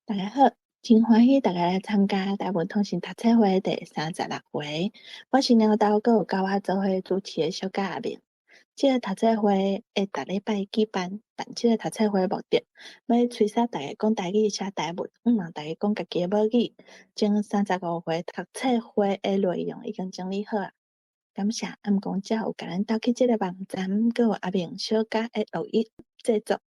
大家好，真欢喜大家来参加台湾通信读册会第36回。我是鸟豆，阁有甲我做伙主持的小甲阿明。这个读册会会逐礼拜举办，但这个读册会目的要催使大家讲台语、写台文，让大家讲家己的母语。前35回读册会的内容已经整理好啊。感谢暗公才有甲咱斗去这个网站，阁有阿明小甲的录音制作。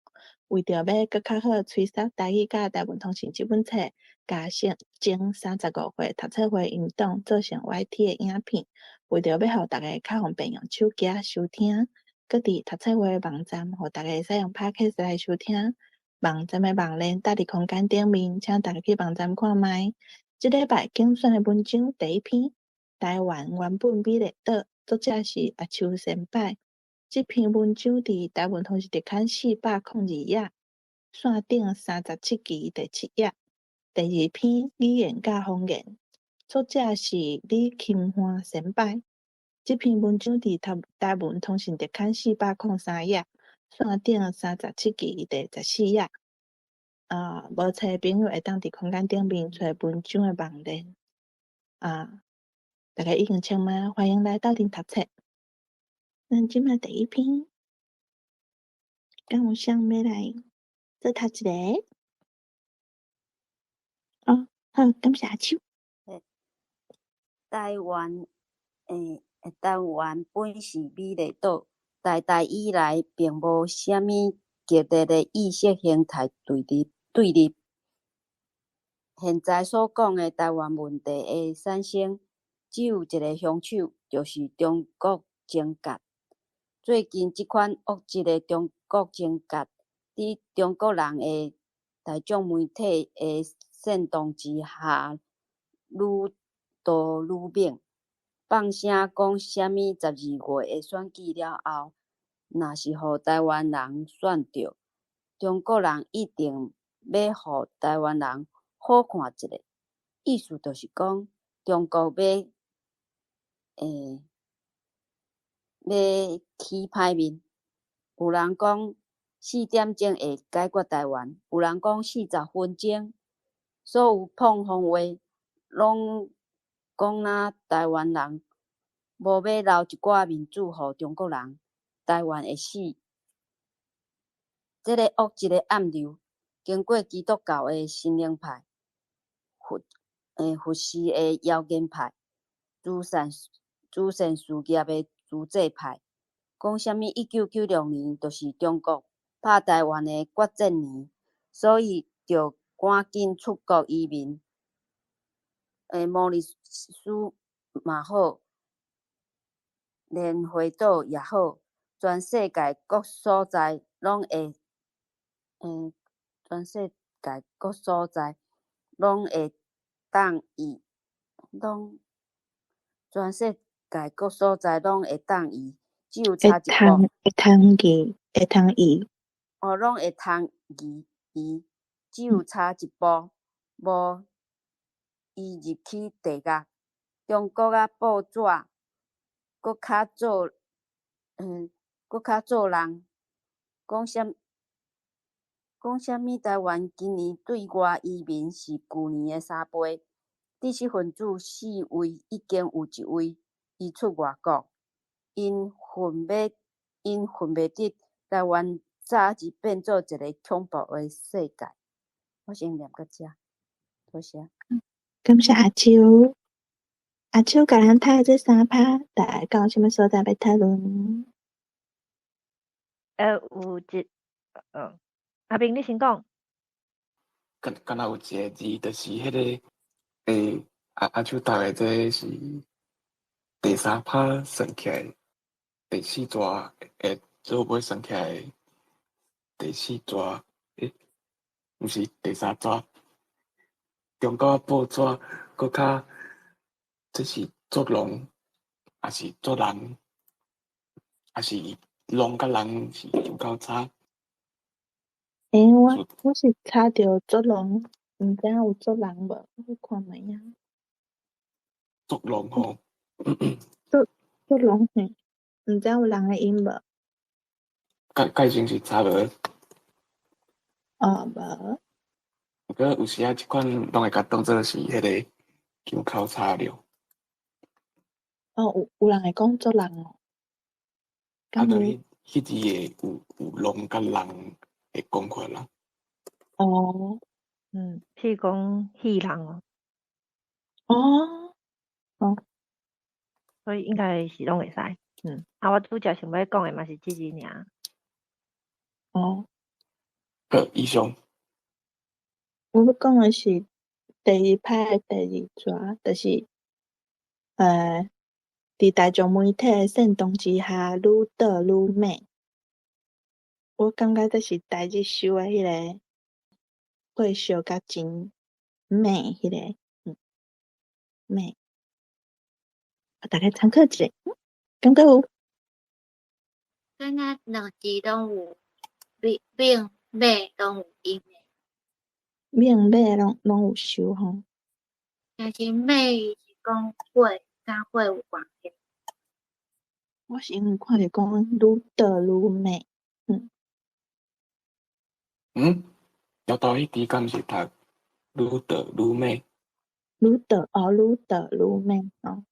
为着要搁较好催使台语甲台湾通信这本册，加上前35回读册会运动做成 YT 的影片，为着要互大家较方便用手机收听，搁伫读册会网站，互大家使用 Podcast 来收听。网站的网链搭伫空间顶面，请大家去网站看卖。这礼拜竞选的文章第一篇，台湾原本美丽岛，作者是阿秋先柏。这篇文章伫台湾通讯特刊402页，线顶37期第7页。第二篇语言甲方言，作者是李钦欢先柏。这篇文章伫台湾通讯特刊403页，线顶37期第14页。无册的朋友会当伫空间顶面找文章的网链。大家已经请嘛，欢迎来斗阵读册。咱即摆第一篇。敢有谁要来做读一个？好，感谢阿秋。台湾本是美丽岛，代代以来并无啥物激烈的意识形态对立。现在所讲的台湾问题的产生，只有一个凶手，就是中国情结。最近这款恶质的中国情结，伫中国人的大众媒体的煽动之下，愈多愈猛。放声讲啥物12月的选举了后，若是互台湾人选着，中国人一定要互台湾人好看一下。意思就是讲，中国要起歹面。有人讲4点钟会解决台湾，有人讲40分钟。所有捧风话，拢讲若台湾人无要留一寡民主互中国人，台湾会死。这个恶质的暗流，经过基督教的心灵派、佛系的妖言派、慈善事业的自济派，讲啥物1996年就是中国拍台湾的决战年，所以着赶紧出国移民。莫里斯嘛好，莲花岛也好，全世界各所在拢会，全世界各所在拢会当伊，全世界各所在拢会当伊，只有差一步。会通伊。拢会通伊，只有差一步，无伊入去地狱。中国报纸搁较做人，讲啥物台湾今年对外移民是去年的3倍，知识分子4位已经有1位移出外国，因分袂得台湾早日变做一个恐怖的世界。我先念到这，多谢。感谢阿秋。阿秋甲咱读这3趴，大家有啥物所在要讨论？有一，阿明你先讲。敢若有一个字，就是迄个阿秋读的，这是第3趴算起来第4抓，做尾算起来第4抓，毋是第3抓。中国报纸搁较，这是作龙，还是作人，还是龙甲人是有够差？我是查到作龙，毋知影有作人无？我去看卖啊。作龙吼，作龙嘿，毋知有人的音无？介前是查无？无。过有时即款拢会甲当做是迄个参考材料。有人会讲做人哦，就敢有？迄字诶有龙甲人诶讲法啦。哦譬如讲戏人哦，哦哦所以应该是拢会使。我拄则想要讲诶嘛是即字尔。哦，好，以上。我要讲诶是第二派诶第二抓，就是伫大众媒体诶煽动之下，愈倒愈美。我感觉这是台日show诶迄个会笑甲真美迄个美，大家参考一下，感觉有？敢若两字拢有明美拢有音诶，面尾拢有收吼。但是美是讲火甲火有关系。我是因为看着讲愈倒愈美，要到迄字敢是读愈倒愈美。愈倒愈美哦，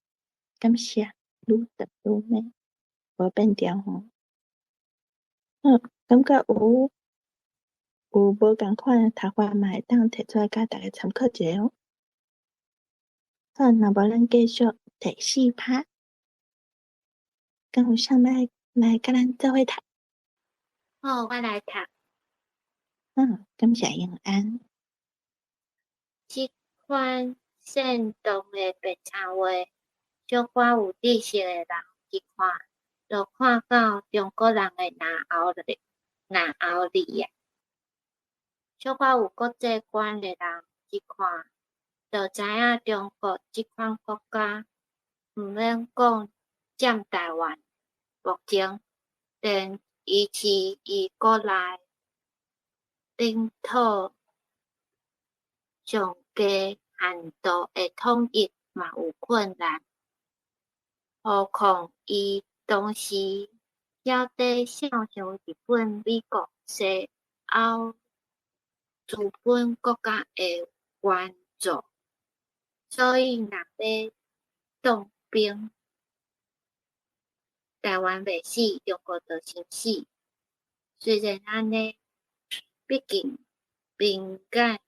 感谢愈倒愈美，无变调吼。感觉有无共款诶读法嘛会当摕出来甲大家参考一下哦。好，那无咱继续第四趴，敢有啥物来甲咱做伙读？好，我来读。感谢永安。即款煽动诶白话话，小可有知识诶人一看，就看到中国人诶南后里啊。小可有国际观诶人一看，就知影中国即款国家，毋免讲占台湾，目前连伊是伊国内领土上低限度诶统一嘛有困难，何况伊当时晓得想象日本、美国、西欧资本国家诶援助，所以若要动兵，台湾袂死，中国就先死。虽然安尼，毕竟敏感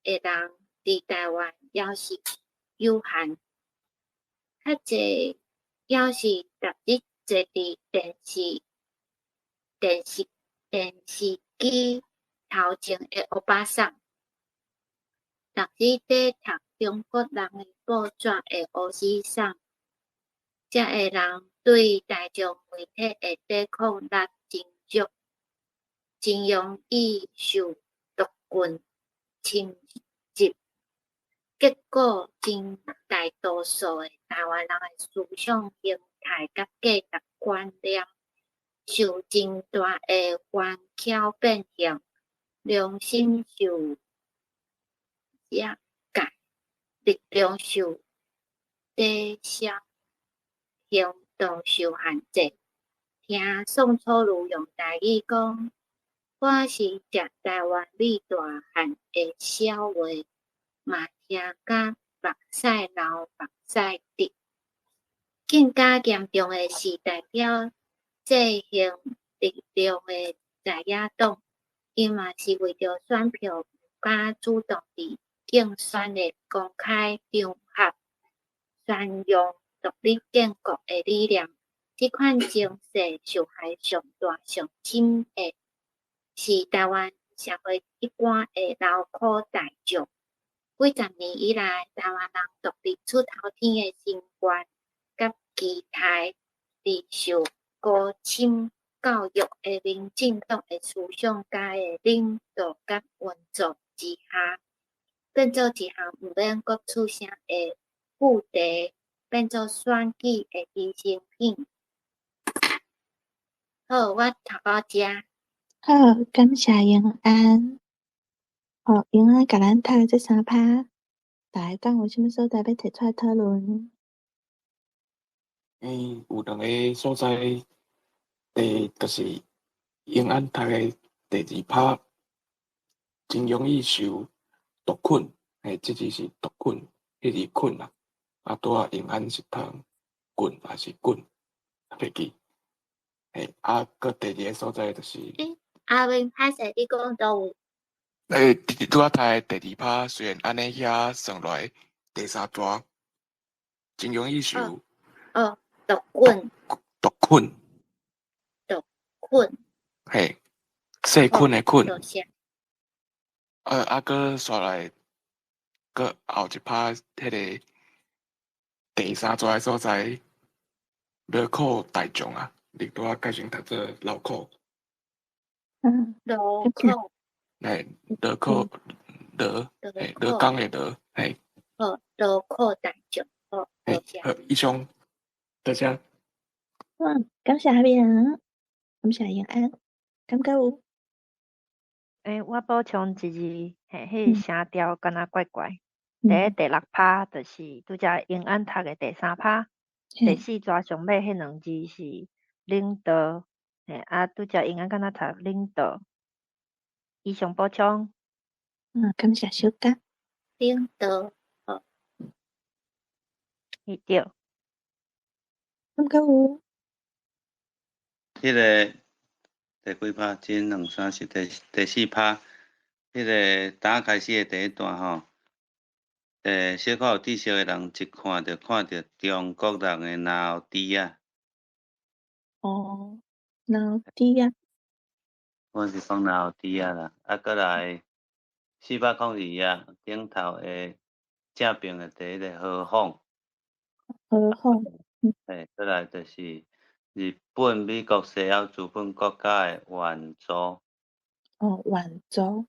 诶人伫台湾也是有限，较济也是逐日坐伫电视机头前诶欧巴桑，逐日在读中国人诶报纸诶乌丝桑，遮诶人对大众媒体诶抵抗力真弱，真容易受毒棍侵袭。结果真大多数诶台湾人诶思想形态甲价值观念受真大诶弯曲变形，良心受压界，力量受抵消，行动受限制。听宋楚瑜用台语讲，我是食台湾米大汉诶笑话，嘛听甲目屎流目屎滴。更加严重诶是代表制衡力量诶在野党，伊嘛是为着选票，毋敢主动伫竞选诶公开场合宣扬独立建国诶理念。即款情势受害上大上深诶，是台湾社会一般诶劳苦大众。几十年以来，台湾人独立出头天诶心愿甲期待，伫受高深教育诶民进党诶思想家诶领导甲援助之下，变做一项毋免阁出声诶副题，变做选举诶牺牲品。好，我读到遮。好，感谢永安。永安甲咱读诶这三趴，大家讲有啥物所在要提出来讨论？有两个所在，就是永安读诶第二趴，真容易受独困，即字是独困，迄字困啦。拄啊永安是读棍还是棍？袂记。个第二个所在就是阿明拍摄你讲倒位？拄啊睇第二趴，虽然安尼遐算落来第三段，真容易受。独棍。独困。独困。细困的困。个刷来，个后一趴迄个第三段的所在，劳苦大众啊，你拄啊改成读做劳苦。劳苦。劳苦，劳工的劳，劳苦大众。好，以上，多谢。感谢阿明，感谢永安，感觉有？我补充一字，迄声调敢若怪怪。第6趴就是拄则永安读的第3趴，第4抓上尾迄2字是领导，拄则永安敢若读领导。以上补充。感谢小嘉。领导，对。感觉有？迄个第几趴？1、2、3、4，第4趴。迄个打开始的第一段吼，小可有知识的人一看到中国人的脑猪啊。脑猪啊。我是讲脑猪啊啦，过来402啊，顶头的正边的第一个何况。过来就是日本、美国、西欧资本国家的援助。援助。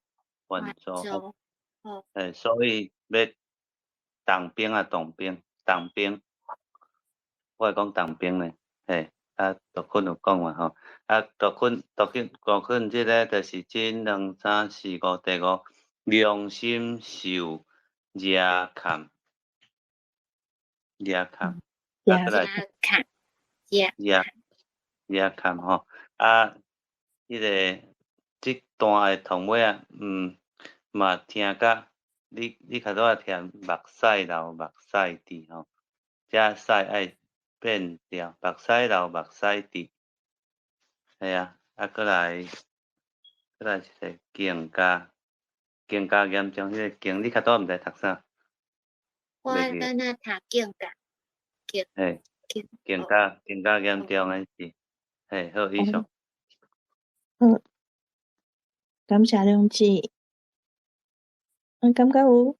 所以要动兵，我会讲动兵呢。独困有讲嘛吼。独困即个就是1、2、3、4、5，第5良心受压砍。压砍吼。迄个即段的同尾啊，嘛听甲你较多听目屎流目屎滴吼，遮屎爱变掉，目屎流目屎滴。过来一个更加严重，迄个更你较多毋知读啥？我敢若读更加。更加严重的是，好，以上。好，感谢两字。感觉有？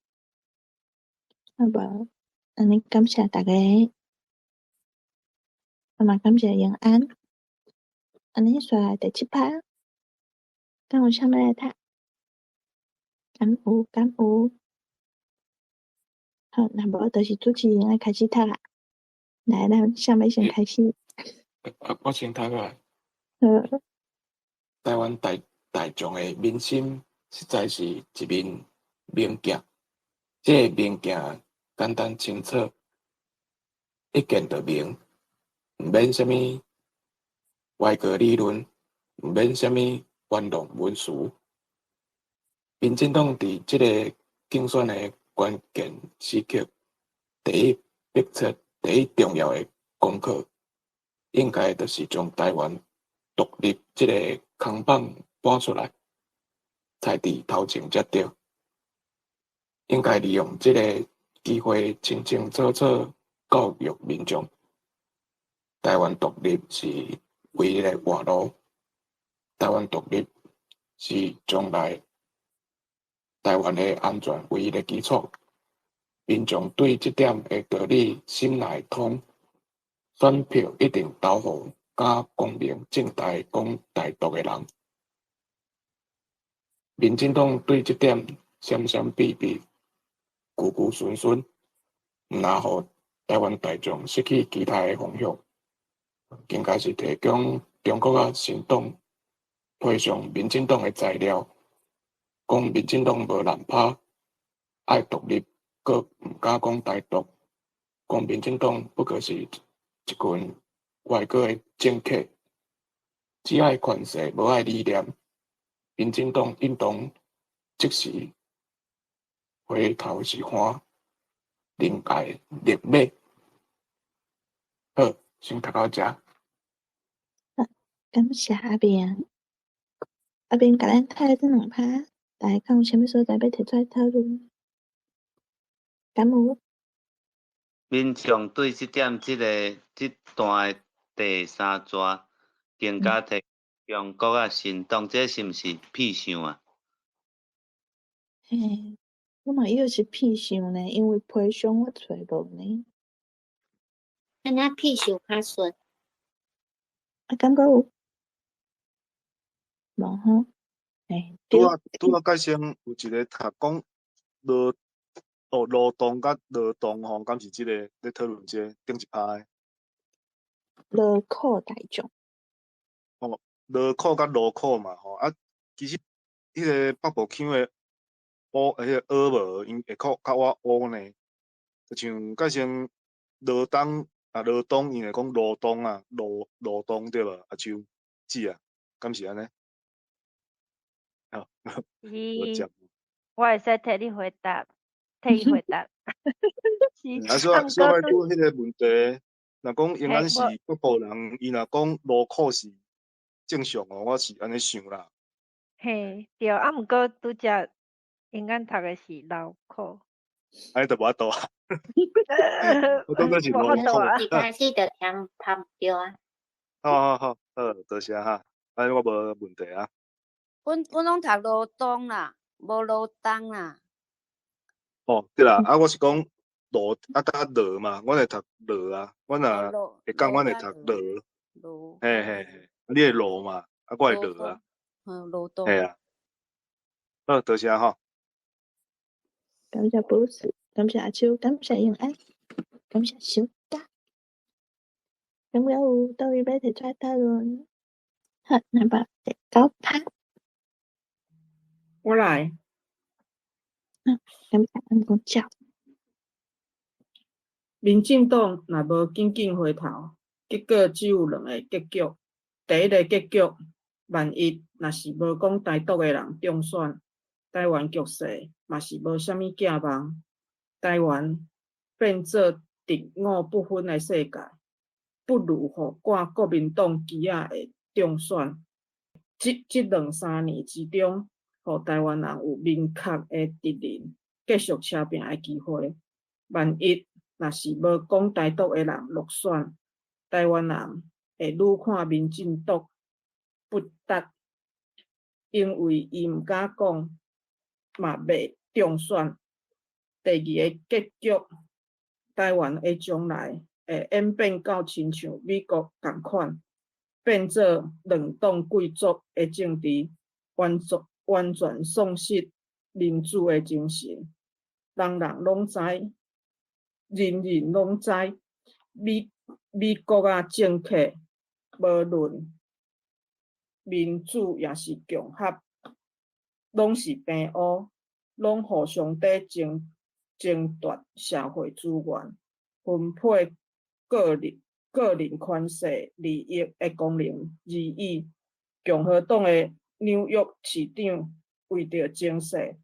无？安尼感谢大家，嘛感谢永安。安尼刷第7趴，敢有啥物来读？敢有？好，那无就是主持人来开始读啦。来，咱啥物先开始？我先读啊。台湾大众的民心实在是一面明镜，这个明镜简单清楚，一见就明，毋免啥物歪歌理论，毋免啥物玩弄文书。民进党伫即个竞选的关键时刻，第一迫切、第一重要的功课，应该就是将台湾独立即个空棒搬出来，才伫头前才对。应该利用即个机会，清清楚楚教育民众，台湾独立是唯一的活路，台湾独立是将来台湾的安全唯一的基础。民众对这点的道理心内通，选票一定投予敢光明正大讲台独的人。民进党对这点闪闪避避、句句顺顺，毋若互台湾大众失去其他的方向，应该是提供中国啊新党配上民进党的材料，讲民进党无难拍，爱独立，阁毋敢讲台独，讲民进党不过是一群外国的政客，只爱权势，无爱理念。民进党应当即时回头是花，另爱另马。好，先读到这。感谢阿明。阿明甲咱睇这两趴，大家有啥物所在要提出来讨论？敢有？民众对即段的第三抓更加提中国啊行动，这是毋是屁想啊？嘿，我嘛以为是屁想呢，因为批箱我找无呢。安那屁想较顺。啊，感觉有？无吼？拄啊，介先有一个读讲劳动甲劳动吼，敢是即个咧讨论这顶一趴诶。劳苦大众。哦，劳苦甲劳苦嘛吼，啊，其实迄个北部腔诶乌，迄个无，因会较我乌呢。就像介先劳动因会讲劳动啊，劳动对无？啊，像子啊，敢是安尼？好，我会使替你回答，替伊回答。所以摆拄迄个问题，若讲永安是北部人，伊若讲劳苦是正常哦，我是安尼想啦。嘿，对，啊，毋过拄则永安读诶是劳苦。安尼就无法度啊。我当作是劳苦。一开始就听读对啊。好，多谢哈，安尼我无问题啊。阮拢读劳动啦，无劳动啦。哦，对啦，我是讲劳甲劳嘛，阮会读劳啊，阮若会讲，阮会读劳。嘿，你会劳嘛，我会劳啊。劳动。嘿啊。好，多谢吼。感谢布斯，感谢阿秋，感谢永安，感谢小家。有冇有倒位要提出来讨论？好，那么第9趴。我来。感谢安公教。民进党若无紧紧回头，结果只有2个结局。第一个结局，万一若是无讲台独的人中选，台湾局势嘛是无啥物寄望。台湾变做敌我不分的世界，不如互挂国民党旗仔的中选。即2-3年之中，互台湾人有明确的敌人，继续车拼的机会。万一若是无讲台独的人落选，台湾人会愈看民进党不值，因为伊毋敢讲，嘛袂中选。第二个结局，台湾的将来会演变到亲像美国同款，变做两党贵族的政治，完全丧失民主的精神。人人拢知，人人拢知，美国啊政客无论民主也是强合，拢是平乌，拢互相在争夺社会资源，分配个人权势利益的公平而已。共和党的纽约市长为着情势，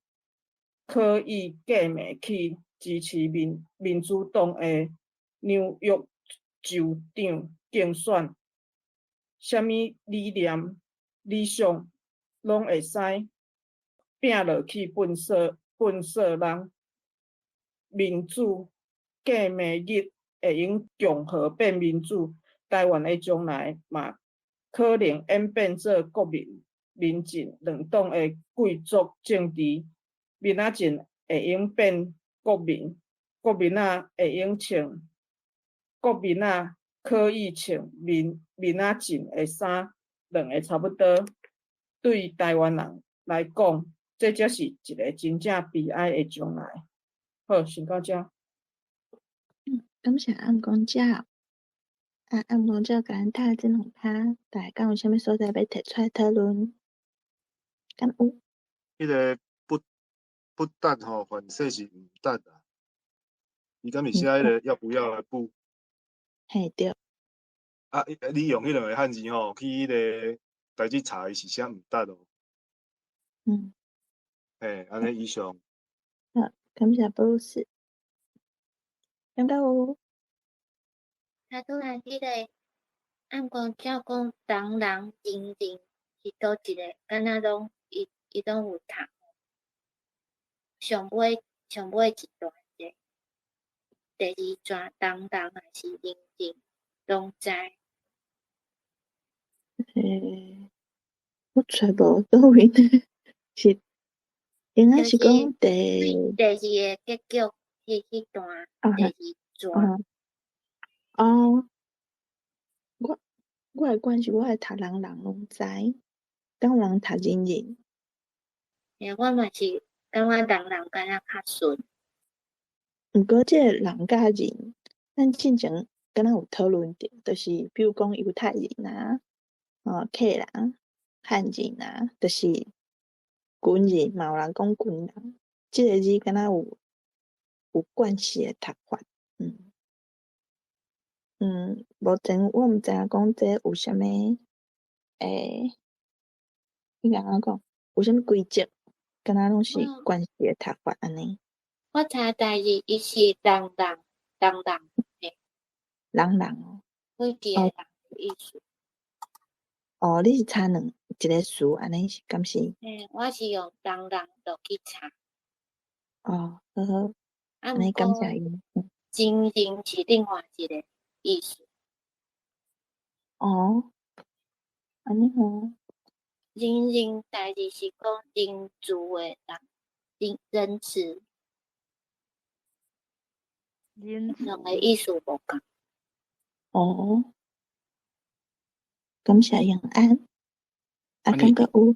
可以假寐去支持民主党的纽约州长竞选，啥物理念、理想，拢会使拼落去粪扫人。民主假寐日会用共和变民主，台湾的将来嘛可能演变做国民进两党的贵族政治。民仔进会用变国民仔会用穿国民仔可以穿民仔进的衫，两个差不多。对台湾人来讲，这才是一个真正悲哀的将来。好，先到这。感谢安公教。安公教甲咱读这两趴，大家有啥物所在要提出来讨论？敢有？迄个不答吼，反正是毋答啊。伊敢是写迄个要不要的不？嘿对。啊，你用迄两个汉字吼，去迄个台字查，伊是写毋答哦。嘿，安尼以上。感谢布鲁斯。感觉有他拄来迄个按讲照讲人人人人是倒一个，敢若拢伊拢有读。上尾一段节，第二段人人还是人人拢知。我揣无倒位呢，是应该是讲第二个结局迄段第二段。我的关系，我会读人人拢知，敢有人读人人。我嘛是感觉人人敢若较顺。毋过即个人甲人，咱之前敢若有讨论着，就是比如讲犹太人啊、客人、汉人啊，就是军人嘛，有人讲军人，即个字敢若有惯势的读法。目前我毋知影讲这有啥物应该安讲有啥物规则，敢若拢是惯势的读法安尼。我查台字伊是人人人人哦，每个人的意思。你是查一个词安尼是敢是？我是用人人落去查。好好，安尼感谢伊。人人是另外一个意思。安尼吼。人人台字是讲人自的人，仁慈。两个意思无共。感谢永安。感觉有。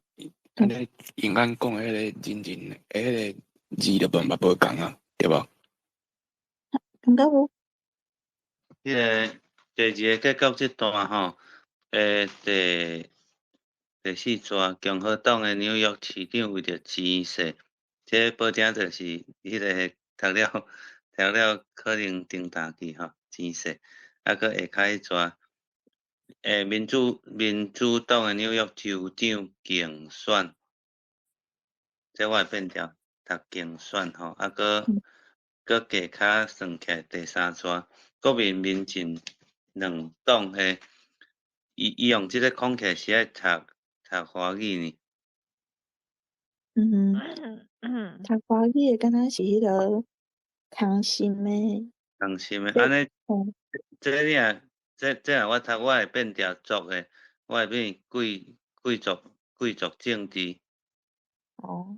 安尼永安讲的迄个人人的迄个字就无共啊，对无？感觉有。迄个第二个结局这段吼，第四段，共和党的纽约市长为着钱势，这保证就是迄个读了可能重大去吼，钱势。啊，搁下骹迄段，民主党的纽约州长竞选，这我会变调，读竞选吼，啊搁下骹算起来第三段，国民民进两党诶，伊用即个空隙是爱读华语呢。读华语诶，敢若是迄个康心诶。康心诶，安尼，这你啊，这我读我会变调族诶，我会变贵族政治。我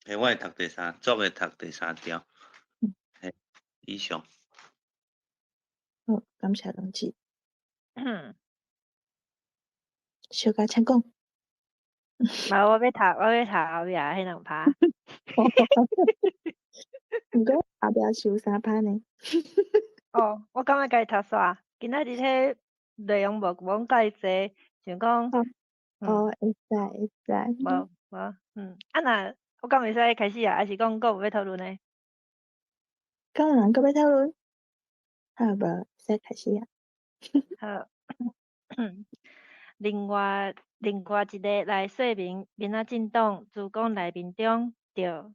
会读第三，族会读第三条。以上。好，感谢同志。小甲请讲。我要读后壁迄两趴。毋过后壁是有3趴呢。我感觉家己读煞，今仔日迄内容无介济，想讲。会使。无，若我敢袂使开始啊？还是讲佫有要讨论呢？敢有人佫要讨论？好无，使开始啊。好。另外一个来说明，民仔进党自讲内面中着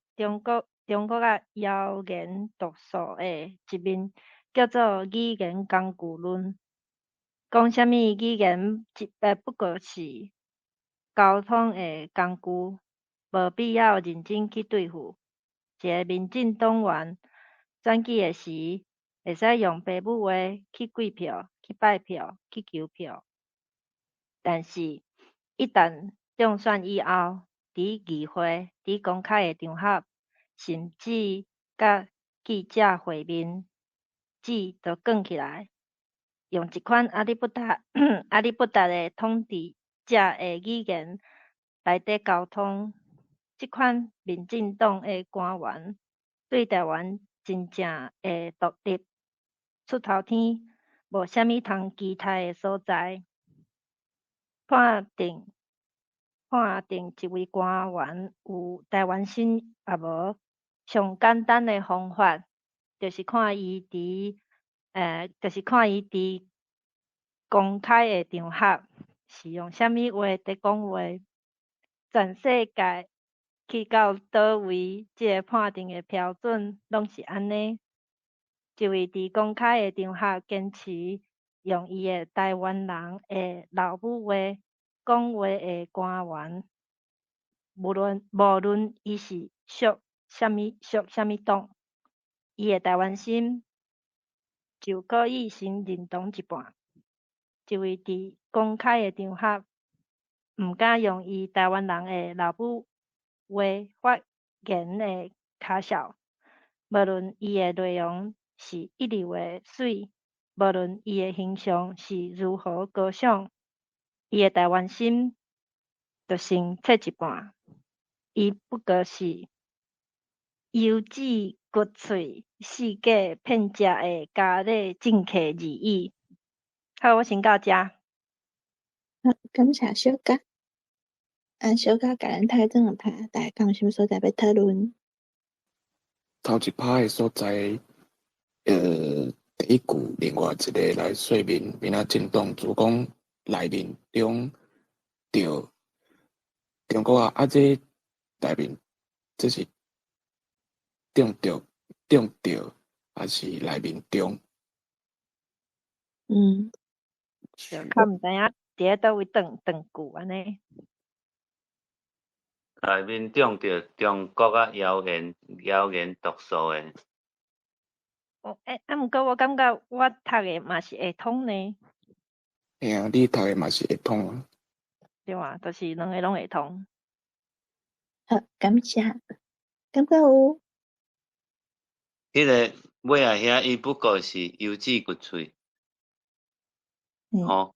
中国啊谣言毒素的一面，叫做语言工具论。讲啥物语言不过是交通的工具，无必要认真去对付。一个民进党员选举的时，会使用爸母话去计票、去拜票、去求票。但是，一旦中选以后，伫议会、伫公开的场合，甚至甲记者会面，纸就卷起来，用一款阿里不达的统治者的语言来底沟通。即款民进党的官员对台湾真正的独立出头天，无啥物通期待的所在。判定一位官员有台湾心也无，上简单的方法就是看伊伫公开的场合是用啥物话伫讲话。全世界去到倒位，即个判定的标准拢是安尼。一位伫公开的场合坚持用伊的台湾人的老母话讲话的官员，无论伊是属啥物党，伊的台湾心就可以先认同一半。一位伫公开的场合毋敢用伊台湾人的老母话发言的卡笑，无论伊的内容是一流的水，无论伊的形象是如何高尚，伊的台湾心就先切一半。伊不过是油脂骨喙、四界骗食的家里政客而已。好，我先到遮。好，感谢小甲。小甲甲咱台中的拍，大家敢有啥物所在要讨论？头一拍的所在，第一句另外一个来说明，明仔震动主讲内面中着中国这内面这是中着还是内面中？就较毋知影伫咧倒位断句安尼。内面中着中国谣言毒素的。毋过我感觉我读的嘛是会通呢。嘿啊，你读的嘛是会通啊。对啊，就是两个拢会通。好，感谢。感觉有。迄个尾仔遐，伊不过是油脂骨喙。吼。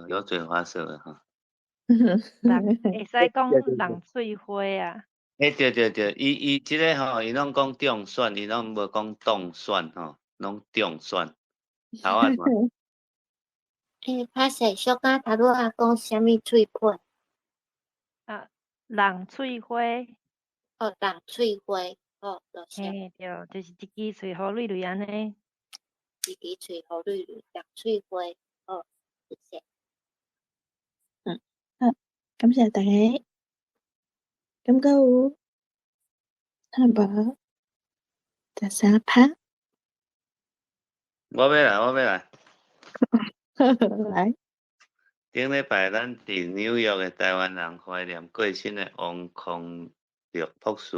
有嘴花色的哈。会使讲人喙花啊。对，伊即个吼，伊拢讲中选，伊拢无讲当选吼，拢中选。头啊嘛。拍摄小甲头拄仔讲啥物喙花？人喙花。人喙花。多谢。对，就是一支喙好蕊蕊安尼。一支喙好蕊蕊，人喙花。谢谢。好，感谢大家。感觉有？无13拍。我要来。来。顶礼拜咱伫纽约的台湾人怀念过身的王康乐博士，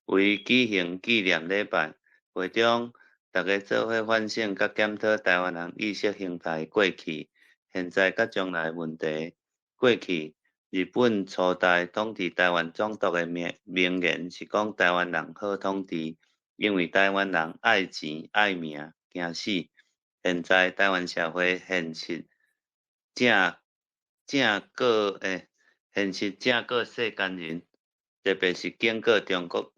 为举行纪念礼拜，会中大家做伙反省甲检讨台湾人意识形态过去、现在甲将来问题。过去，日本初代统治台湾总督的名言是讲台湾人好统治，因为台湾人爱钱爱命惊死。现在台湾社会现实正过世间人，特别是经过中国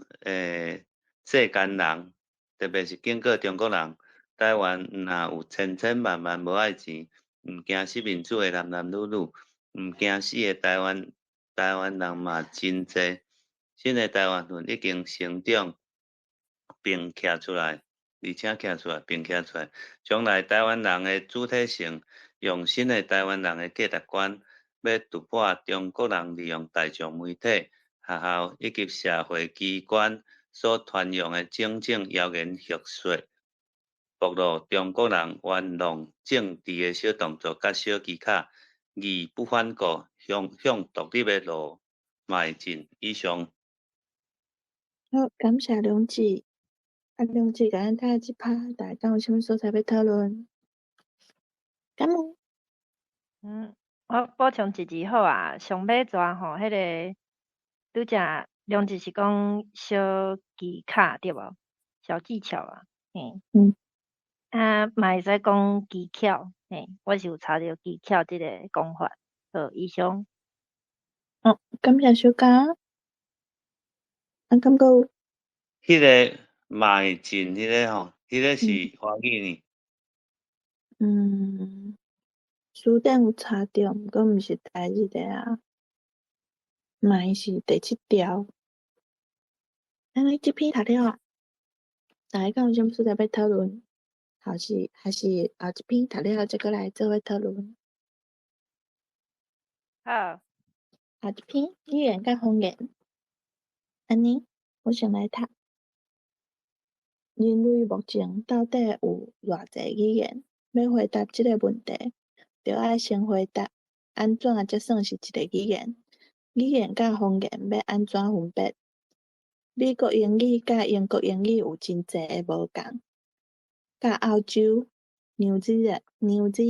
世间人，特别是经过中国人，台湾若有千万无爱钱，毋惊死民主的男女，毋惊死的台湾人嘛真济。新的台湾人已经成长并徛出来，将来台湾人的主体性，用新的台湾人的价值观，要突破中国人利用大众媒体、学校以及社会机关所传扬的种种谣言学说，暴露中国人玩弄政治的小动作甲小技巧，义不反顾，向独立的路迈进。以上。好，感谢梁子。梁子甲咱睇一拍，大家有啥物所在要讨论？感恩。我补充一字好啊，上尾蛇吼，迄个拄则梁子是讲小技巧对无？小技巧啊，嘛会使讲技巧，我是有查到技巧即个讲法。好，以上。感谢小甲。感觉有？迄个迈进，迄个吼，迄个是华语呢。书顶有查到，毋过毋是台语的啊。嘛是第7条。安尼这篇读了啊，大家敢有啥物所在要讨论？还是后一篇读了再过来做伙讨论？好。下一篇语言甲方言。安尼，我先来读。人类目前到底有偌济语言？要回答即个问题，就要先回答安怎才算是一个语言？语言甲方言要安怎分别？美国英语甲英国英语有真济个无共，甲澳洲、纽西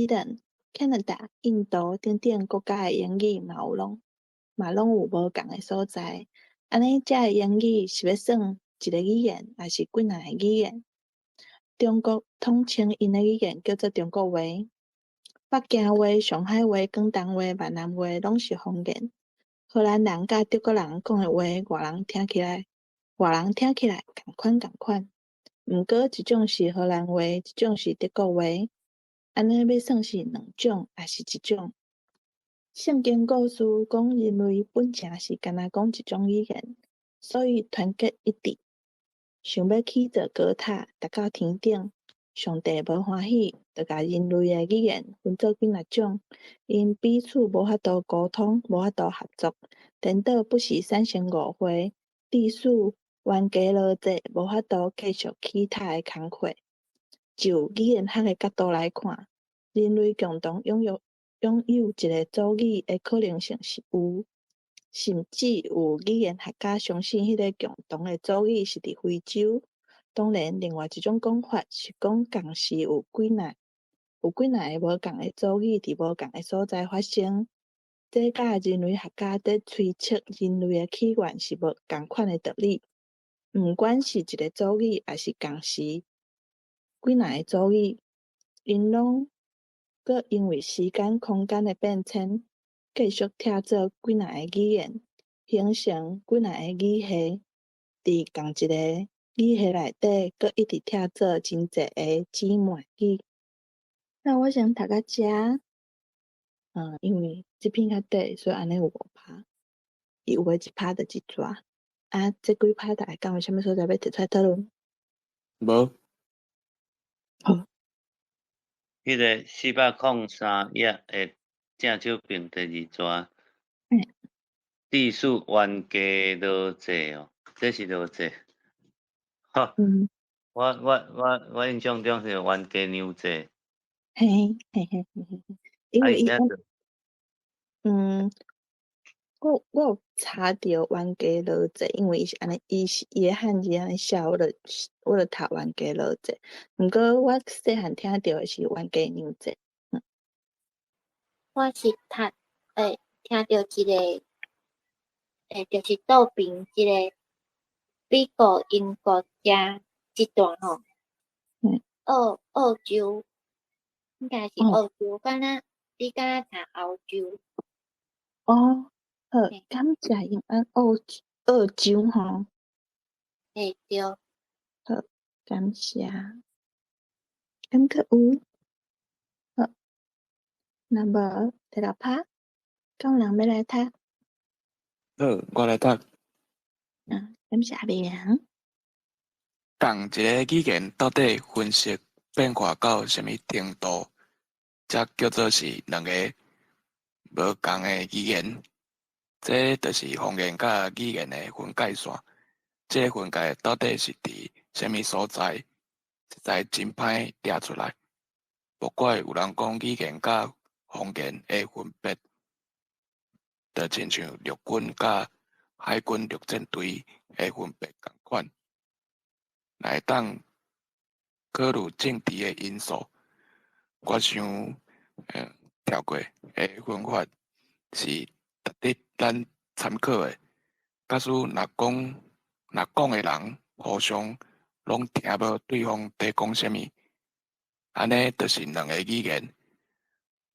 兰、加拿大、印度等等国家个英语嘛拢有无共个所在。安尼，遮个英语是要算一个语言，还是几若个语言？中国统称因个语言叫做中国话。北京话、上海话、广东话、闽南话拢是方言。荷兰人甲德国人讲的话，外人听起来共款。毋过一种是荷兰话，一种是德国话。安尼要算是两种，还是一种？圣经故事讲人类本正是干那讲一种语言，所以团结一致，想要起造高塔，达到天顶。上帝无欢喜，就甲人类的语言分做几若种，因彼此无法度沟通，无法度合作，颠倒不是三心五会，历史冤家路窄，无法度继续其他的工课。就语言学的角度来看，人类共同拥有一个祖语的可能性是有，甚至有语言学家相信迄个共同的祖语是伫非洲。当然，另外一种讲法是讲同时有几若个无共的祖语伫无共的所在发生。这甲人类学家在推测人类的起源是无共款的道理。毋管是一个祖语，还是同时几若个祖语，因拢阁因为时间、空间的变迁，继续拆做几若个语言，形成几若个语系。伫同一个语系内底，阁一直拆做真济个姊妹语。那我先读到遮，因为这篇较短，所以安尼有5拍，伊有诶一拍就一纸。这几拍大家敢有啥物所在要提出来讨论？无。好。迄个403页诶正手边第2纸。地数冤家路窄哦，这是路窄。哈，我印象中是冤家牛窄。嘿，因为伊我有查到冤家路窄，因为伊是安尼，伊诶汉字安尼写，我就读冤家路窄。毋过我细汉听到诶是冤家牛窄。我是听到一个就是倒边一个美国、英国遮一段吼，澳洲应该是澳洲，你敢若读澳洲？好，感谢用澳洲吼。对。好，感谢。敢阁有？好，那无第6拍，敢有人要来读？好，我来读。感谢阿明。同一个语言到底分析变化到什么程度，才叫做是两个无共的语言？这就是方言甲语言的分界线。这分界到底是伫什么所在？实在真歹抓出来。不过有人讲语言甲方言的分别，就亲像陆军甲海军陆战队的分别共款。会当考虑政治的因素，我想跳过的分法是值得咱参考的。假使若讲的人互相拢听无对方在讲啥物，安尼就是两个语言。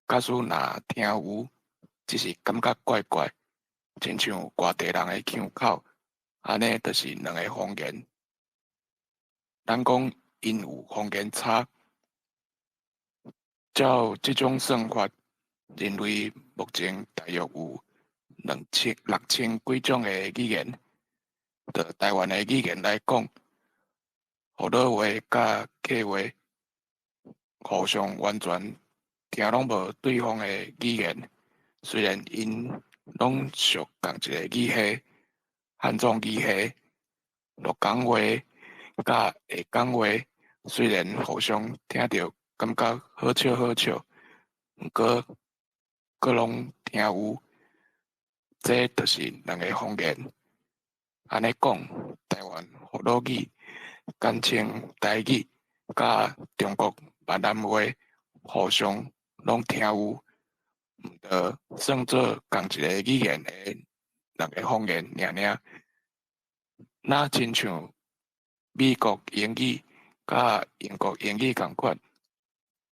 假使若听有，只是感觉怪怪，亲像外地人的腔口，安尼就是两个方言。咱讲因有方言差，照这种算法，人类目前大约有6000几种的语言。就台湾的语言来讲，河洛话甲客话互相完全听拢无对方的语言，虽然因拢属共一个语系，汉族语系，录讲话甲会讲话，虽然互相听着感觉好笑好笑，毋过佫拢听有，这就是两个方言。安尼讲，台湾福佬语简称台语，甲中国闽南话互相拢听有，毋得算做共一个语言的两个方言尔尔。那亲像美国英语甲英国英语共款，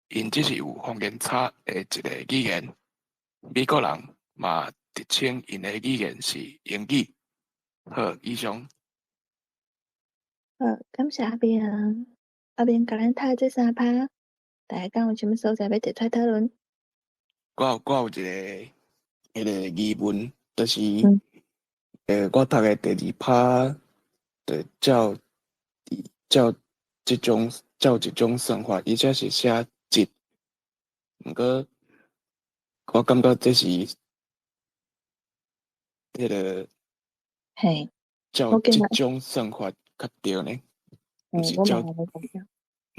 因只是有方言差的一个语言。美国人嘛直称因的语言是英语。好，以上。好，感谢阿明。阿明甲咱读这三趴，大家敢有啥物所在要提出来讨论？我有一个疑问，就是我读的第二趴就照即种算法，伊则是写节，毋过我感觉这是迄个嘿，照即种算法较对呢，毋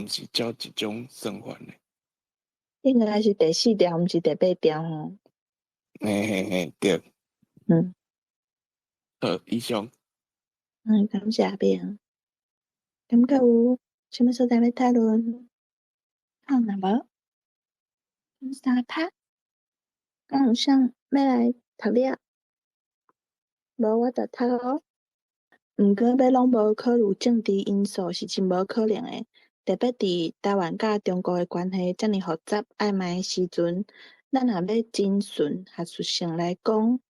是照即种算法呢。应该是第4条，毋是第8条吼。嘿，对。好，以上。感谢阿明。感觉有啥物所在要讨论？好，若无三趴，敢有啥要来读了？无我就读咯。毋过要拢无考虑政治因素是真无可能诶。特别伫台湾甲中国诶关系遮尔复杂暧昧诶时阵，咱若要真顺学术性来讲，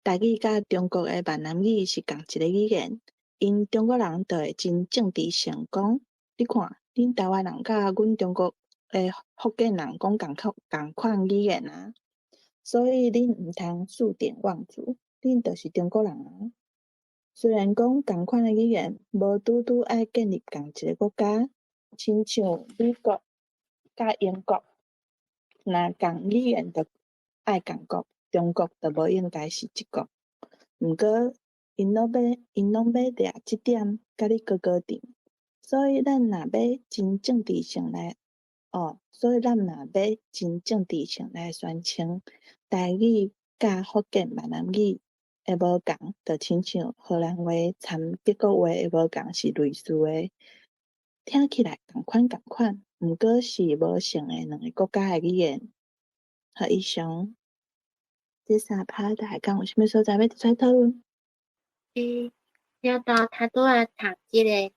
台语甲中国诶闽南语是共一个语言，因中国人就会真政治性讲，你看，恁台湾人甲阮中国诶福建人讲共款语言啊，所以恁毋通数典忘祖，恁就是中国人啊。虽然讲共款的语言，无拄拄爱建立共一个国家，亲像美国甲英国，若共语言就爱共国，中国就无应该是一国。毋过，因拢要掠即点，甲你高高定。所以咱若要真政治性来宣称，台语甲福建闽南语会无共，就亲像荷兰话掺德国话会无共是类似诶，听起来共款，毋过是无像诶两个国家诶语言。好，以上这三趴大家敢有啥物所在要提出来讨论？了到他拄仔读即个，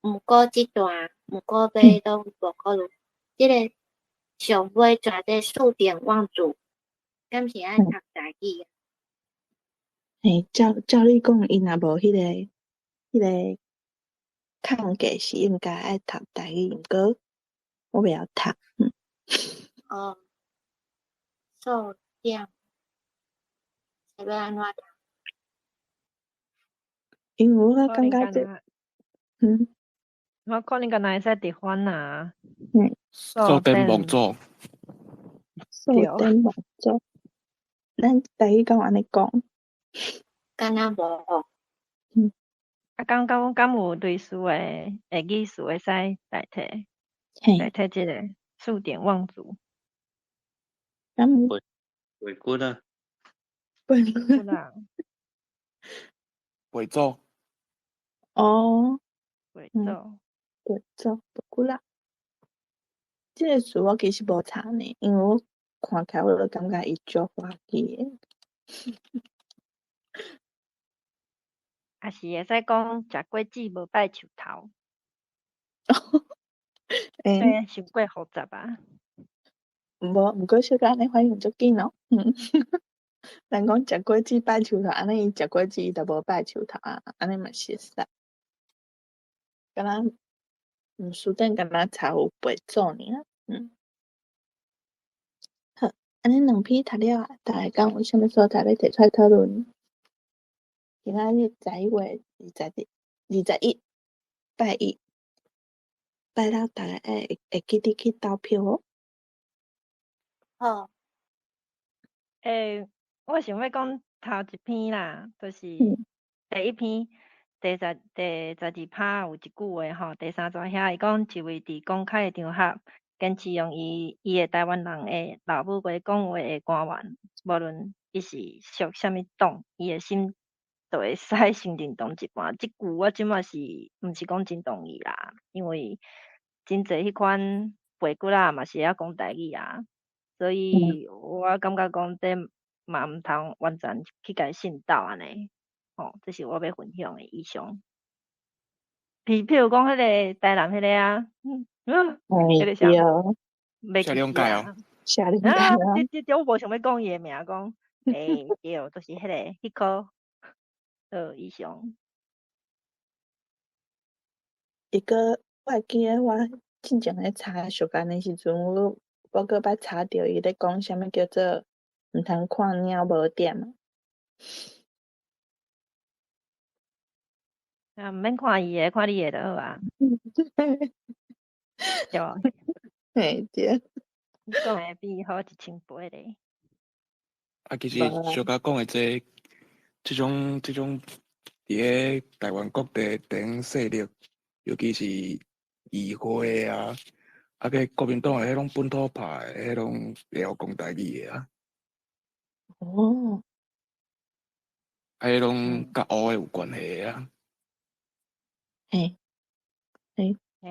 毋过即段，毋过尾拢无考虑，即个上尾抓这数典忘祖，敢是爱读台语啊？嘿，照你讲，伊若无迄个抗价是应该爱读台语，毋过我袂晓读。数典是要安怎读？因为我感觉我可能敢若会使直翻啊。数典忘祖。数典忘祖。咱台语敢有安尼讲？敢若无。敢有类似诶语词会使代替即个数典忘祖。袂骨啊。袂骨啊。袂祖。哦。袂祖。袂祖，袂骨啦。即个词我其实无查呢，因为我看起来我就感觉伊足滑稽诶。也是会使讲食过子无拜树头。伤过复杂啊。毋过小可安尼反应足紧哦。人讲食果子拜树头，安尼伊食果子伊就无拜树头啊，安尼嘛是会使。敢若书顶敢若查有陪祖尔。好，安尼两篇读了，大家敢有啥物所在要提出来讨论？今仔日11月21，拜一，拜六大家会记得去投票哦。好。我想要讲头一篇啦，就是第一篇第12趴有一句话吼，第3段遐伊讲一位伫公开的场合坚持用伊的台湾人的老母话讲话的官员，无论伊是属啥物党，伊的心就会使先认同一半。即句我即满是毋是讲真同意啦，因为真侪迄款背骨仔嘛是会晓讲台语啊，所以我感觉讲这嘛毋通完全去甲伊信倒安尼。吼，这是我要分享的以上。譬如讲迄个台南迄个啊，迄个啥，对，袂记啊。下联啊，这我无想要讲伊的名，讲对，就是迄科，以上。一个我会记得我进前咧查小干的时阵，我个捌查到伊咧讲啥物叫做毋通看鸟无点嘛。毋免看伊的，看你的就好啊。对啊。嘿，对。你讲的比好1000倍咧。其实小甲讲的这种伫咧台湾各地等势力，尤其是议会啊，个国民党的迄种本土派的迄种会晓讲台语的啊。哦。迄种甲乌的有关系啊。嘿。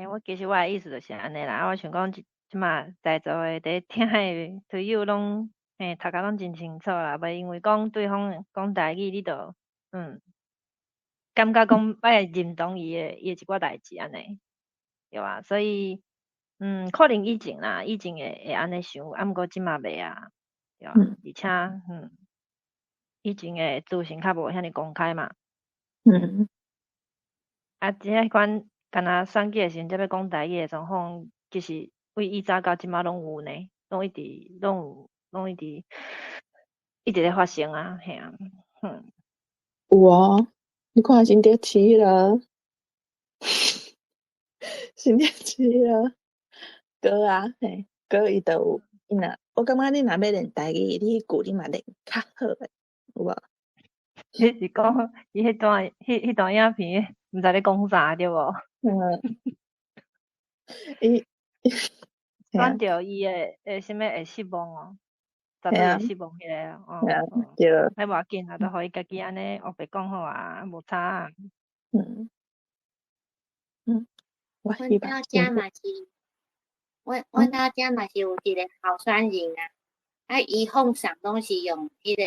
我其实我的意思就是安尼啦，我想讲即马在座的伫听的队友拢读甲拢真清楚啦，袂因为讲对方讲台语，你就感觉讲爱认同伊的一寡代志安尼，对啊，所以可能以前啦，以前会安尼想，啊毋过即马袂啊，对啊，而且以前的资讯较无遐尼公开嘛。即迄款敢若选举的时阵，才要讲台语的状况，其实为以早到即马拢有呢，拢一直咧发生啊，嘿啊，有哦，你看新竹市了，新竹市了，歌啊，嘿，歌伊都有，伊若我感觉你若要练台语，你句你嘛练较好诶，有无？你是讲伊迄段影片，毋知咧讲啥对无？伊选着伊诶啥物会失望哦，绝对会失望迄个对，迄无要紧啊，都互伊家己安尼黑白讲好啊，无差啊。我希望。阮兜遮嘛是，阮兜遮嘛是有一个候选人啊，伊放送拢是用迄个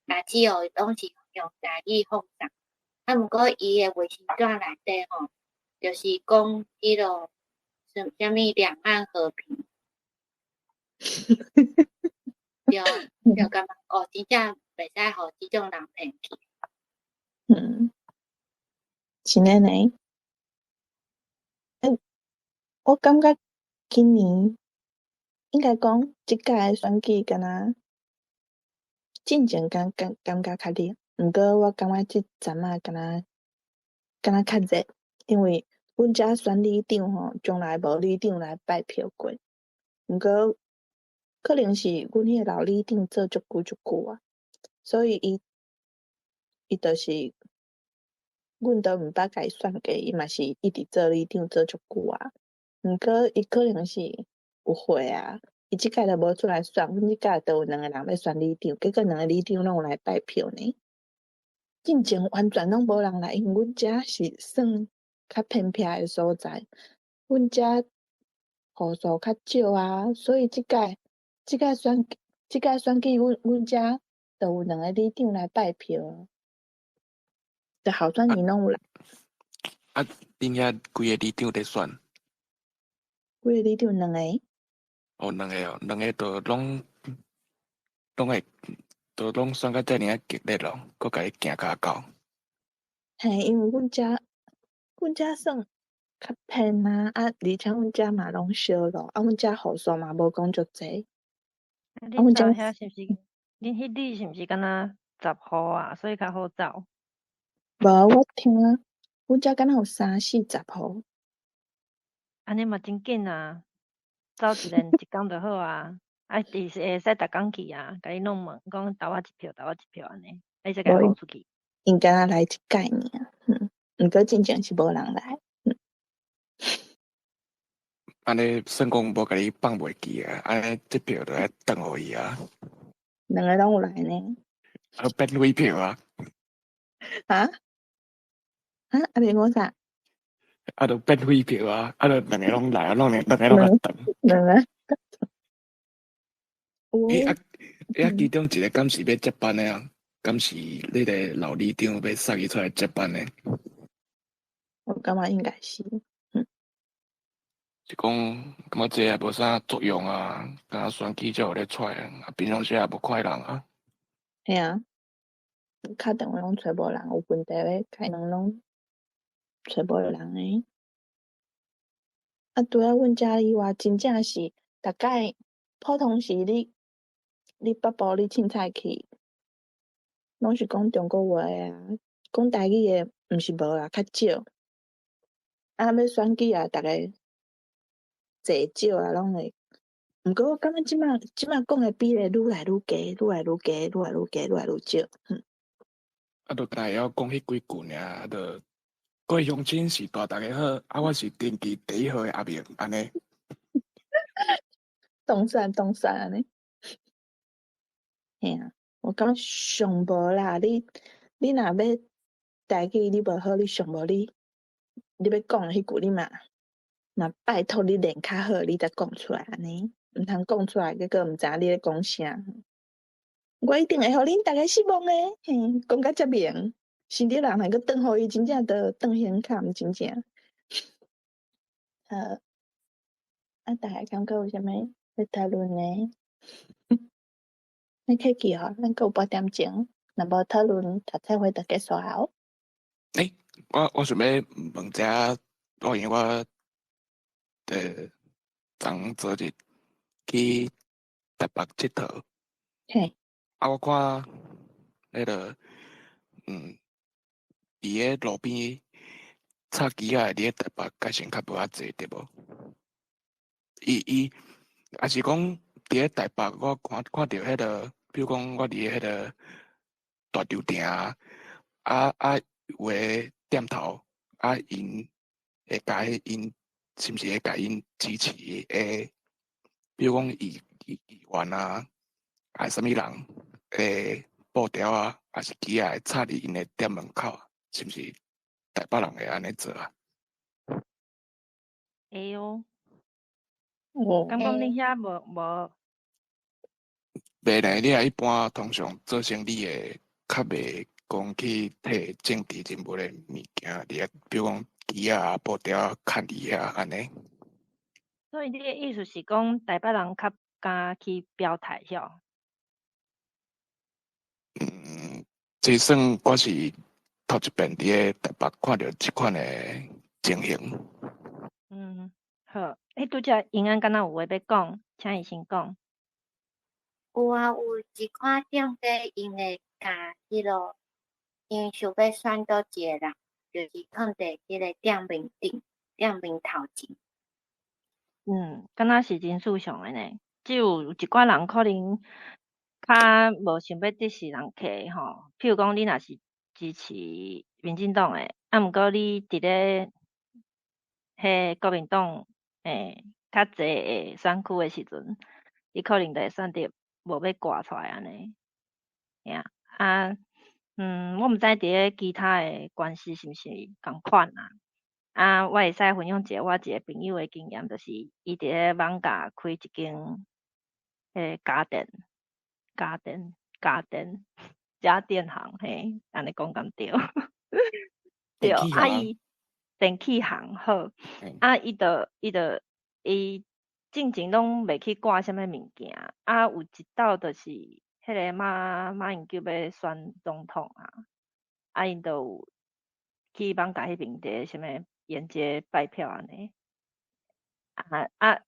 垃圾哦，拢是用台语放送，啊，毋过伊诶卫生纸内底吼，就是讲迄落啥物两岸和平，就感觉真正袂使互即种人骗去。是安尼。我感觉今年应该讲即届的选举敢若进前感觉较热，毋过我感觉即阵啊敢若较热，因为阮遮选里长吼，从来无里长来拜票过，毋过可能是阮迄个老里长做足久啊，所以伊就是阮都毋捌甲伊选过，伊嘛是一直做里长做足久啊。毋过伊可能是有岁啊，伊即届都无出来选，阮即届都有2个人要选里长，结果2个里长拢有来拜票呢。进前完全拢无人来，因为阮遮是算较偏僻的所在，阮遮户数较少啊，所以即届选举，阮遮都有2个里长来拜票，就候选人拢有来。恁遐几个里长在选？几个里长2个？哦，2个哦，2个都拢会，都拢选甲遮尔啊激烈咯，佮甲伊行较高。嘿，因为阮遮算较偏啊，而且阮遮嘛拢小路，阮遮户数嘛无讲足济。恁兜遐是毋是？恁迄里是毋是敢若10户啊？所以较好走。无，我听阮遮敢若有30-40户。安尼嘛真紧啊，走一连一工就好啊。会使逐工去啊，甲伊弄问讲投我一票安尼，会使甲伊放出去。因敢若来一届尔，毋过真正是无人来。安尼算讲无甲你放袂记啊，安尼这票就爱等互伊啊。两个拢有来呢。变废票啊！啊？阿明讲啥？就变废票啊！就两个拢来啊，两个拢来等。两个。其中一个敢是要接班的啊？敢是你个老里长要杀伊出来接班的？我感觉应该是。是讲，感觉这也无啥作用啊，甲选举才有咧出啊，平常时也无快人啊。系啊，敲电话拢找无人，有问题咧，开门拢找无人诶。拄仔阮遮里话真正是，逐摆普通时你北部你凊彩去，拢是讲中国话啊，讲台语诶毋是无啦，较少。要选举啊，逐个坐少啊，拢会。毋过我感觉即摆讲诶比例愈来愈低，愈来愈少。就大要讲迄几句尔，就各位乡亲是大大家好，我是登记第1号诶阿明，安尼。动算安尼。嘿啊，我感觉上无啦，你若要台语你无好，你上无你要讲迄句你嘛拜托你练较好，你才讲出来安尼，毋通讲出来，结果毋知影你咧讲啥。我一定会互恁逐个失望诶，嘿，讲甲遮明，甚至人若阁转互伊，真正着转现坎，真正。逐个感觉有啥物要讨论呢？你客气吼，咱阁有8点钟，若无讨论，读册会就结束啊。我想要问者，因为我昨日去台北佚佗，嘿，我看迄个伊个路边插旗仔，伫个台北改成较无遐济，对无？伊也是讲伫个台北，我看到迄个，比如讲我伫迄个大稻埕有个店头因会甲因是毋是会甲因支持诶？比如讲议员啊，还是啥物人诶布条啊，还是旗仔会插伫因诶店门口，是毋是台北人会安尼做啊？会哦。感觉恁遐无？袂呢，你一般通常做生意诶，较袂讲去摕政治人物诶物件，比如讲旗啊、布条看伫遐安尼。所以你的意思是讲台北人较敢去表态晓？这算我是头一遍伫个台北看到即款诶情形。好，拄则永安敢若有话要讲，请伊先讲。有啊，有一款店家因会甲迄落，因想要选倒一个人，就是囥伫迄个店面头前。敢若是真事上诶呢，只有一寡人可能较无想要得势人客吼。譬如讲，你若是支持民进党诶，毋过你伫咧国民党较济诶选区诶时阵，你可能就会选择无要挂出来安尼。我毋知伫咧其他诶关系是毋是共款啊？我会使分享我一个朋友诶经验，就是伊伫咧艋舺开一间家电行，嘿，安尼讲敢对？对，伊电器行好，伊进前拢袂去挂啥物物件，有一道就是迄个马英九要选总统因就有去艋舺迄边伫啥物沿街拜票安尼。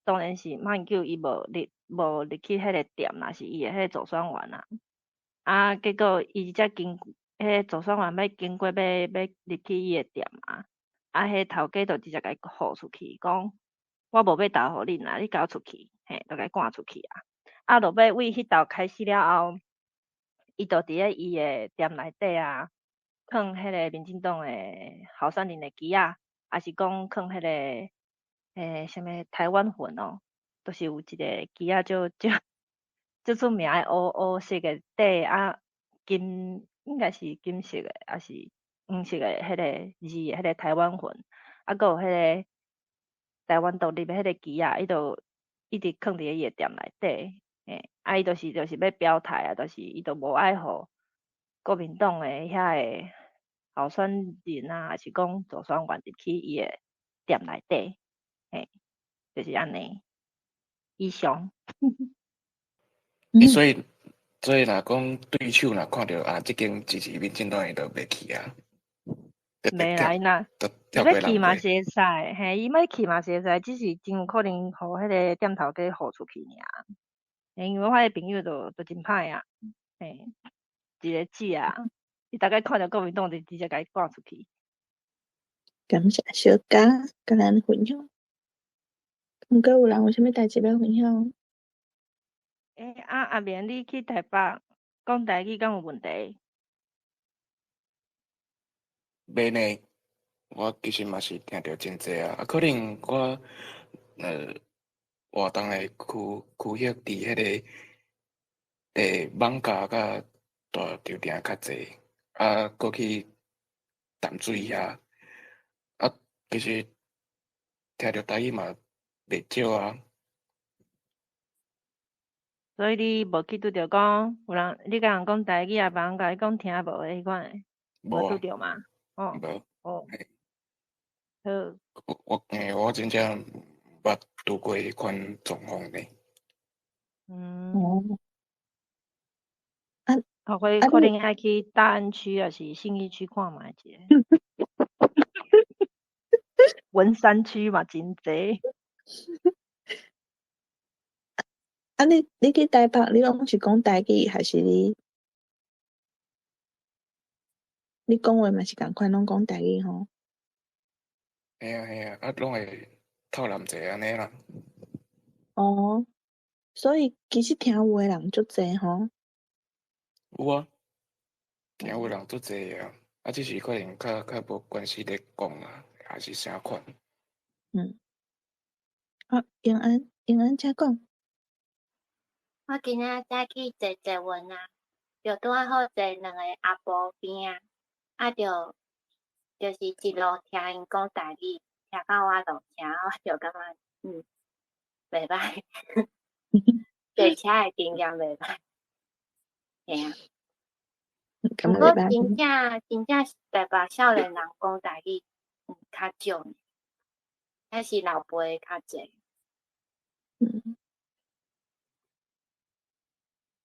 当然是马英九伊无入去迄个店啦，是伊诶迄个助选员结果伊才经迄个助选员要经过要入去伊诶店迄头家就直接甲伊呼出去，讲我无要投互恁你甲我出去，就甲伊赶出去啊，落尾为迄斗开始了后，伊就伫咧伊诶店内底啊，放迄个民进党诶候选人诶旗啊，还是讲放迄个什么台湾魂哦，都是有一个旗啊，就出名诶黑色诶底啊，应该是金色诶，还是黄色诶，迄个字迄个台湾魂，啊，佮有迄个台湾独立诶迄个旗啊，伊就一直放伫伊诶店内底。啊，伊就是要表态啊，就是伊就无爱互国民党诶遐个候选人啊，还是讲助选员入去伊诶店内底，就是安尼。以上，所以若讲对手若看到即间支持民进党诶，就袂去啊，袂啦，伊若跳要去嘛过人是会使，伊要去嘛是会使，只是真有可能互迄个店头家互出去尔。因为我迄个朋友就真歹啊，一个姐啊，伊大概看到国民党就直接甲伊赶出去。感谢小嘉甲咱分享。毋过有人有啥物代志要分享？阿明，你去台北讲台语敢有问题？袂呢，我其实嘛是听着真济啊，可能我活动诶区域伫迄个网咖甲大酒店较济，啊，过去淡水遐，啊，其实听着台语嘛袂少啊。所以你无去拄着讲有人，你甲人讲台语啊，别人甲你讲听无诶迄款诶，无拄着嘛？无。好。我真正捌拄过迄款状况呢。后悔可能爱去大安区还是信义区看觅者。文山区嘛真济。你去台北，你拢是讲台语，还是你讲话嘛是共款，拢讲台语吼？嘿啊，拢会透南者安尼啦。所以其实听有诶人足济吼。有啊，听有人足济啊，只是可能较无关系咧讲啊，还是啥款。永安请讲。我今仔早起坐坐稳啊，就拄啊好坐两个阿婆边啊，就是一路听因讲台语，听到我落车，我就感觉袂歹，坐车诶经验袂歹，嘿啊。毋过真正台北少年人讲台语较少呢，还是老辈较济。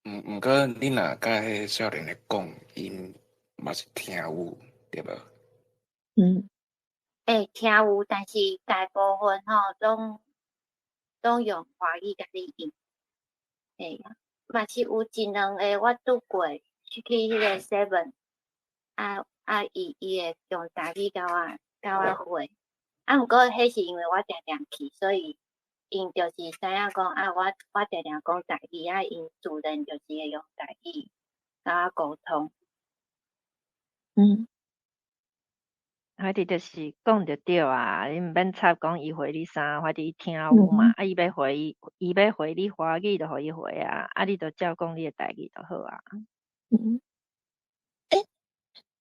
毋过你若甲迄少年咧讲，因嘛是听有，对无？会听有，但是大部分拢用华语甲你应。嘛是有一两个我拄过，去迄个 7，伊会用台语甲我回。毋过迄是因为我定定去，所以因就是知影讲我定定讲台语，因自然就是会用台语甲我沟通。反正就是讲着对啊，你毋免插讲伊回你啥，反正伊听有嘛。伊要回你华语，就互伊回啊。你就照讲你诶台语就好啊。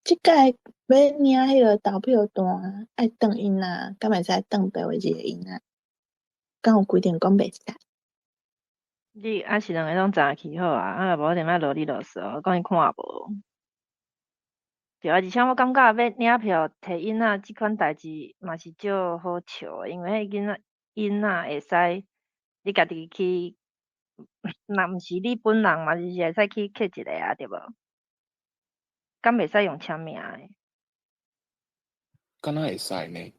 即届要领迄个投票单，爱转因啊，敢会使转倒位一个因啊？敢有规定讲袂使？你是两个拢早起好啊，无点仔啰里啰嗦，讲伊看无。对啊，而且我感觉要领票摕因仔即款代志嘛是少好笑诶，因为迄因仔会使你家己去，若毋是你本人嘛，就是会使去刻一个啊，对无？敢袂使用签名诶？敢若会使呢？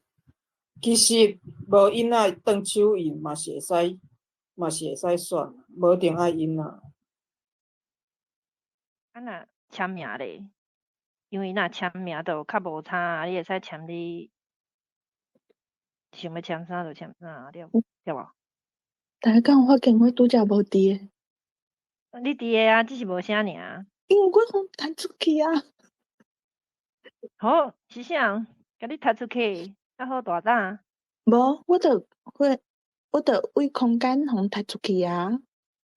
其实无因仔转手印嘛是会使选，无定爱因仔。若签名咧？因为若签名就较无差，你会使签你想要签啥就签啥，对无？大家敢有发现我拄则无伫诶？你伫个啊，只是无啥尔。因为我互弹出去啊。好，是啥？甲你踢出去，啊好大胆。无，我著为空间互踢出去啊。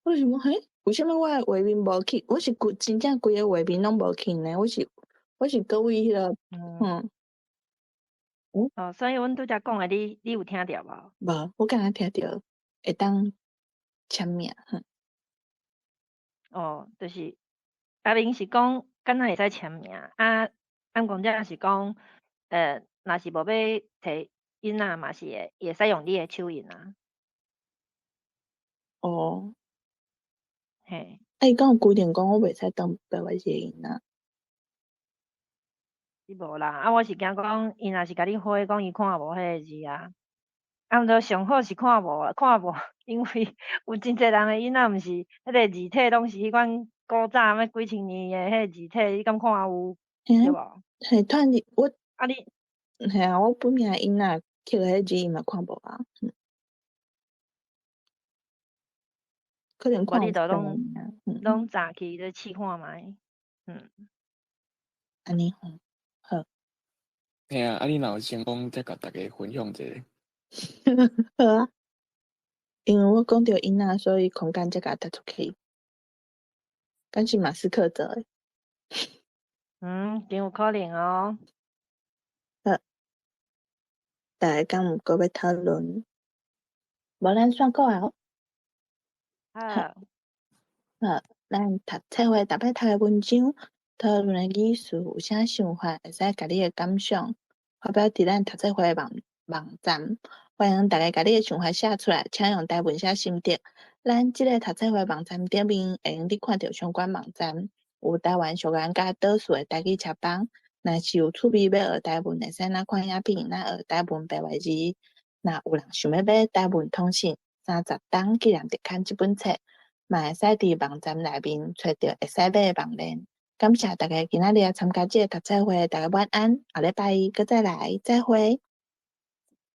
我想讲，为什么我的画面无去？我是真正规个画面拢无去呢？我是搁为迄个，哦，所以阮拄则讲的，你有听着无？无，我敢若听着会当签名。哦，就是阿明是讲，敢若会使签名，啊，按讲者是讲，若是无要摕印仔嘛是会使用你的手印啊。哦。嘿。伊敢有规定讲我袂使当白话字印仔？是无啦，啊，我是惊讲，伊若是甲你回讲伊看无迄个字啊，啊，毋过上好是看无，因为有真侪人的囡仔毋是迄个字体拢是迄款古早咩几千年的迄个字体，你敢看有？对无？嘿，突你我啊你，嘿啊，我本命囡仔摕迄字伊嘛看无啊。可能看无你著拢早起咧试看觅，安尼吼，好。嘿啊，你若有成功，再甲大家分享者。好啊，因为我讲到囡仔，所以空间才甲踢出去。敢是马斯克做诶？真有可能哦。好，大家敢有搁要讨论？无咱煞过啊。好，咱读册会，逐摆读诶文章，讨论诶意思，有啥想法，会使甲你诶感想发表伫咱读册会诶网站，欢迎大家甲你诶想法写出来，请用台文写心得。咱即个读册会网站顶面会用你看到相关网站，有台湾俗语甲倒数诶台语册榜。若是有趣味要学台文，会使咱看影片，咱学台文白话字。若有人想要买台文通信30档纪念特刊即本册，嘛会使伫网站内面找到会使买诶网链。感谢大家今仔日参加即个读册会，大家晚安，下礼拜一再来，再会。